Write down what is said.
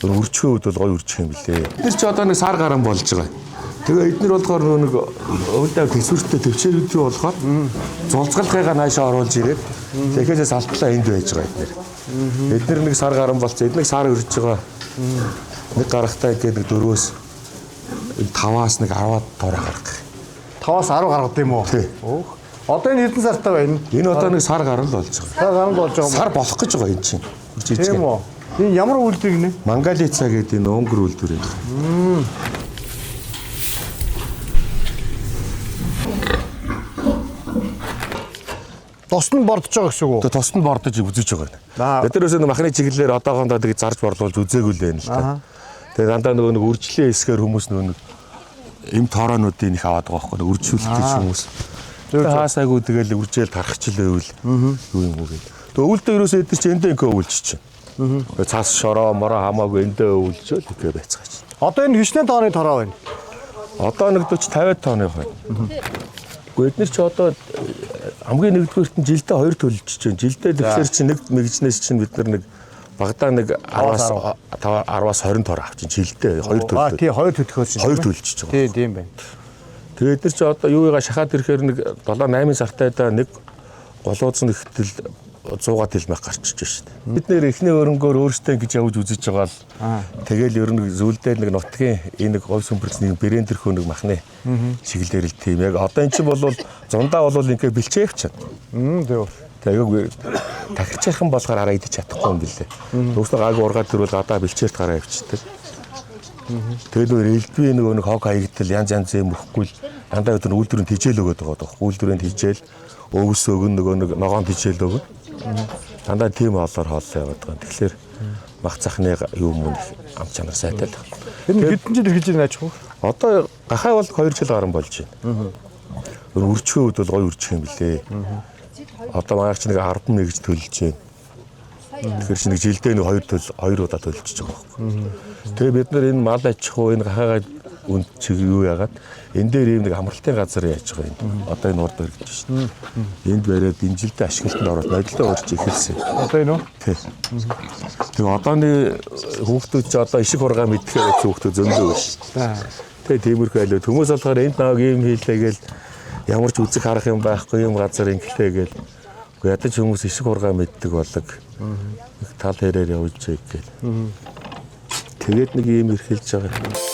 Өрчгөө үед бол гоё үржих юм билээ. Тэр чи одоо нэг сар гарan болж байгаа. Тэгээ эднэр болохоор нэг өвдөө төсвөртөө төвчээрүүд рүү болохоор зулцгалгыгаа наашаа оруулж ирээд тэгэхээс алтлаа энд байж байгаа эднэр. Эднэр нэг сар гарan болцсон. Эднийг сар өрж байгаа. Нэг гарахтаа гэдэг 4-өөс 5-аас нэг 10-аад тоороо гаргах. 5-аас 10 гаргад юм уу? Өөх. Одоо энэ хэдэн сартай байна? Энэ одоо нэг сар гарan л болж байгаа. Сар гарan болж байгаа. Сар болох гэж байгаа энэ чинь. Тийм үү? Энэ ямар үйлдвэр гинэ? Мангалица гэдэг энэ өнгөр үйлдвэр юм. Тосн бордож байгаа гэсэн үг үү? Тосн бордож үзэж байгаа. Бид нэрээс махны чиглэлээр одоохондоо тийг зарж борлуулж үзээгүй л байна л та. Тэгээ дандаа нөгөө нэг үржлээ хэсгээр хүмүүс нөгөө эм тоороонуудын их аваад байгаа байхгүй үржүүлэлт гэж хүмүүс. Тэгээ хаасаагүй тэгэл үржээл тархачл байвал юу юм уу гэдэг. Тэгээ өвөлдөө ерөөсөө эдгээр чи эндээ ингээ өвөлж чинь. Цаас шороо мороо хамаагүй эндээ өвөлжөө тэгээ байцгаа чинь. Одоо энэ хичнээн тооны тороо байна. Одоо нэг 40 50 тонны байна. Гэхдээ эдгээр чи одоо хамгийн нэгдүгээрт нь жилдээ 2 төлөлж чинь. Жилдээ тэгэхээр чи нэг мэгжнээс чинь бид нэг багадаа нэг 10-аас 20 тоор авчин жилдээ 2 төлөлт. Тий 2 төлөхөөс чинь 2 төлж байгаа. Тийм байна. Тэгээд эдгээр чи одоо юугаа шахаад ирэхээр нэг 7-8 сартайдаа нэг голууз нь ихтэл 100 тэлмэх гарчиж шүү дээ. Бид нэр эхний өрөнгөөр өөрсдөө ингэж явж үзэж байгаа л тэгэл ер нь зүйлдээ нэг нутгийн энэ нэг говь сүмбэрцний брэндэрхөө нэг махны чиглэлээр л тийм яг одоо эн чинь бол зундаа бол ингээ бэлчээх чинь. Тийм. Тэгээд тахирчаахан болохоор араа идэж чадахгүй юм билээ. Өөрснөө гаг ургаад төрөл гадаа бэлчээрт гараа явчихдаг. Тэгээд нөр элдвээ нэг хог хаягдтал янз янз юм өгөхгүй л дандаа өдөр үйлдвэрийн тижээл өгöd байгаа даа. Үйлдвэрийн тижээл өвс өгөн нөгөө нэг ногоон тижээл өгөн. Дандаа тийм олоор хооллоо яваад байгаа. Тэгэхээр мах цахны юу юм ам чанар сайтай л. Энэ хэдэн жил ирж байна аачих вэ? Одоо гахай бол 2 жил гарan болж байна. Өрчгөө үед бол гоё үржих юм билээ. Одоо маяг чи нэг 10 мэгж төлж байна. Тэгэхээр чи нэг жилдээ нэг 2 удаа төлж байгаа байхгүй. Тэгээ бид нар энэ мал аж ахуй энэ гахайгаа үн чиг юу яагаад энэ дээр ийм нэг амралтын газар яаж байгаа юм. Одоо энэ урд өргөж шин. Энд бариад энэ жилдээ ашиглалтанд ороод нодлоо урж ихэлсэн. Одоо энэ үү? Тий. Тэгээ одооны хүүхдүүд ч одоо ишиг хургаа мэдхээр гэсэн хүүхдүүд зөндөө байна. Тэгээ тиймэрхүү айлуу хүмүүс болохоор энд нааг ийм хийлээгээл ямар ч үзэх харах юм байхгүй юм газар ингэлтэй гээл. Гэхдээ ядаж хүмүүс ишиг хургаа мэддэг болог. Тал хэрээр явж байг гээл. Тэгээд нэг ийм ирхэлж байгаа.